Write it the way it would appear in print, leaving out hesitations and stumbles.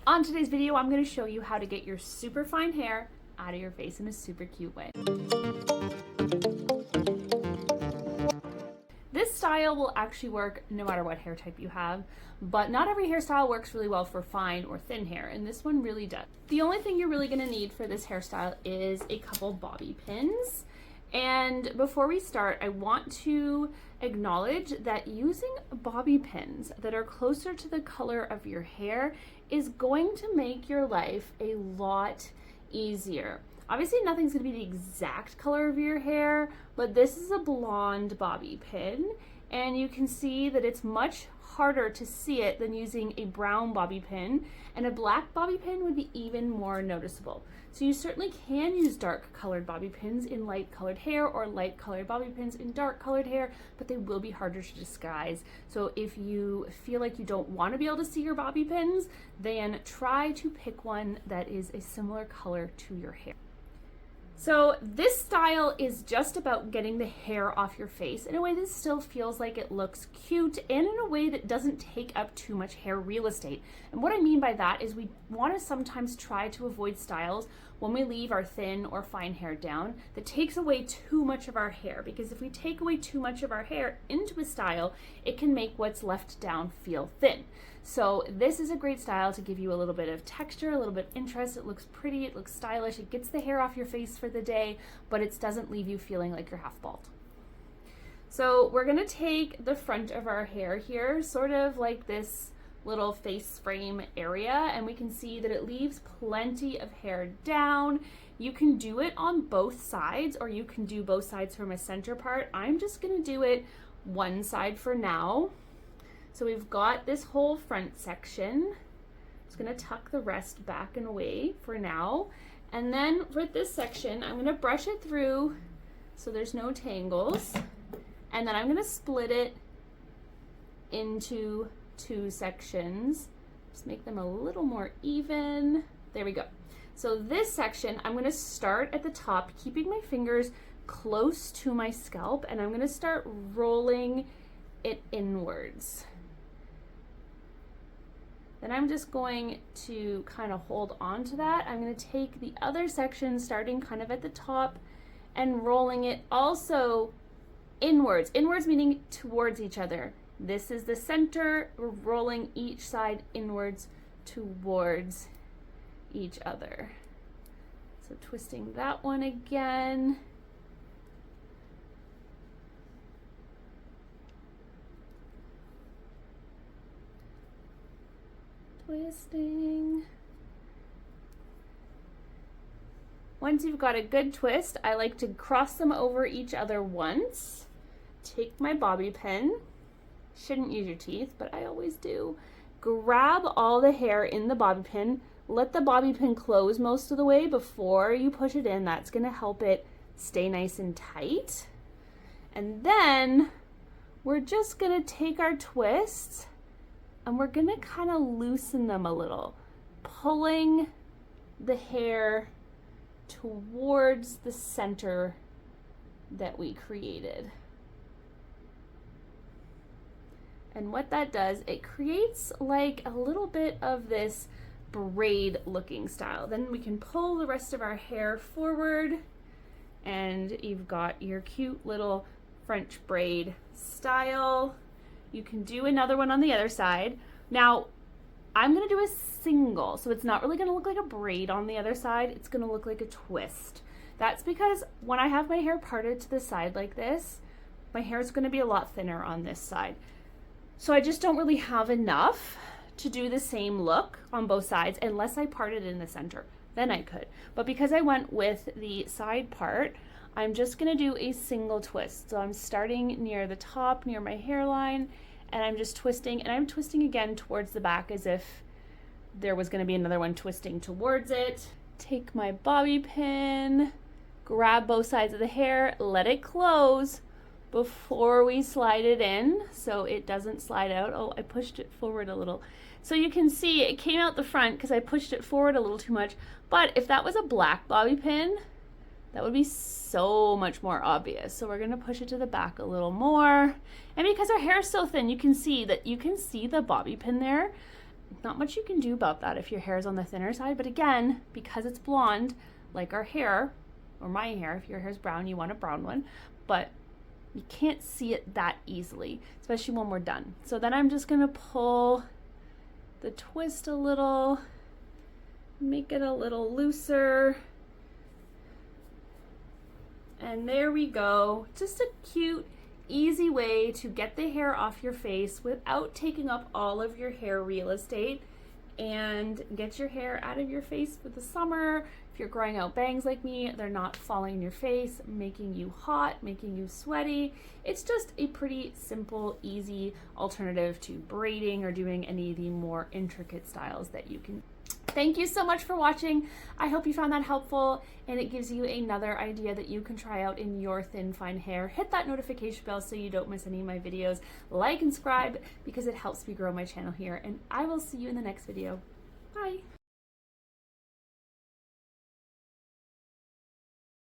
On today's video, I'm going to show you how to get your super fine hair out of your face in a super cute way. This style will actually work no matter what hair type you have, but not every hairstyle works really well for fine or thin hair, and this one really does. The only thing you're really going to need for this hairstyle is a couple bobby pins. And before we start, I want to acknowledge that using bobby pins that are closer to the color of your hair is going to make your life a lot easier. Obviously, nothing's going to be the exact color of your hair, but this is a blonde bobby pin, and you can see that it's much harder to see it than using a brown bobby pin, and a black bobby pin would be even more noticeable. So you certainly can use dark colored bobby pins in light colored hair or light colored bobby pins in dark colored hair, but they will be harder to disguise. So if you feel like you don't want to be able to see your bobby pins, then try to pick one that is a similar color to your hair. So this style is just about getting the hair off your face in a way that still feels like it looks cute and in a way that doesn't take up too much hair real estate. And what I mean by that is we want to sometimes try to avoid styles when we leave our thin or fine hair down that takes away too much of our hair, because if we take away too much of our hair into a style, it can make what's left down feel thin. So this is a great style to give you a little bit of texture, a little bit of interest. It looks pretty, it looks stylish, it gets the hair off your face for the day, but it doesn't leave you feeling like you're half bald. So we're gonna take the front of our hair here, sort of like this little face frame area, and we can see that it leaves plenty of hair down. You can do it on both sides, or you can do both sides from a center part. I'm just gonna do it one side for now. So we've got this whole front section. Just gonna tuck the rest back and away for now. And then for this section, I'm gonna brush it through so there's no tangles. And then I'm gonna split it into two sections. Just make them a little more even. There we go. So this section, I'm gonna start at the top, keeping my fingers close to my scalp, and I'm gonna start rolling it inwards. Then I'm just going to kind of hold on to that. I'm going to take the other section starting kind of at the top and rolling it also inwards. Inwards meaning towards each other. This is the center. We're rolling each side inwards towards each other. So twisting that one again. Twisting. Once you've got a good twist, I like to cross them over each other once. Take my bobby pin. Shouldn't use your teeth, but I always do. Grab all the hair in the bobby pin. Let the bobby pin close most of the way before you push it in. That's going to help it stay nice and tight. And then we're just going to take our twists and we're gonna kind of loosen them a little, pulling the hair towards the center that we created. And what that does, it creates like a little bit of this braid looking style. Then we can pull the rest of our hair forward and you've got your cute little French braid style. You can do another one on the other side. Now, I'm gonna do a single, so it's not really gonna look like a braid on the other side, it's gonna look like a twist. That's because when I have my hair parted to the side like this, my hair is gonna be a lot thinner on this side. So I just don't really have enough to do the same look on both sides unless I parted in the center. Then I could. But because I went with the side part, I'm just gonna do a single twist. So I'm starting near the top, near my hairline, and I'm just twisting, and I'm twisting again towards the back as if there was gonna be another one twisting towards it. Take my bobby pin, grab both sides of the hair, let it close before we slide it in so it doesn't slide out. Oh, I pushed it forward a little. So you can see it came out the front because I pushed it forward a little too much. But if that was a black bobby pin, that would be so much more obvious. So we're gonna push it to the back a little more. And because our hair is so thin, you can see the bobby pin there. not much you can do about that if your hair is on the thinner side. But again, because it's blonde, like our hair, or my hair, if your hair is brown, you want a brown one, but you can't see it that easily, especially when we're done. So then I'm just gonna pull the twist a little, make it a little looser. And there we go. Just a cute, easy way to get the hair off your face without taking up all of your hair real estate, and get your hair out of your face for the summer. If you're growing out bangs like me, they're not falling in your face, making you hot, making you sweaty. It's just a pretty simple, easy alternative to braiding or doing any of the more intricate styles that you can. Thank you so much for watching. I hope you found that helpful and it gives you another idea that you can try out in your thin, fine hair. Hit that notification bell so you don't miss any of my videos. Like and subscribe because it helps me grow my channel here, and I will see you in the next video. Bye.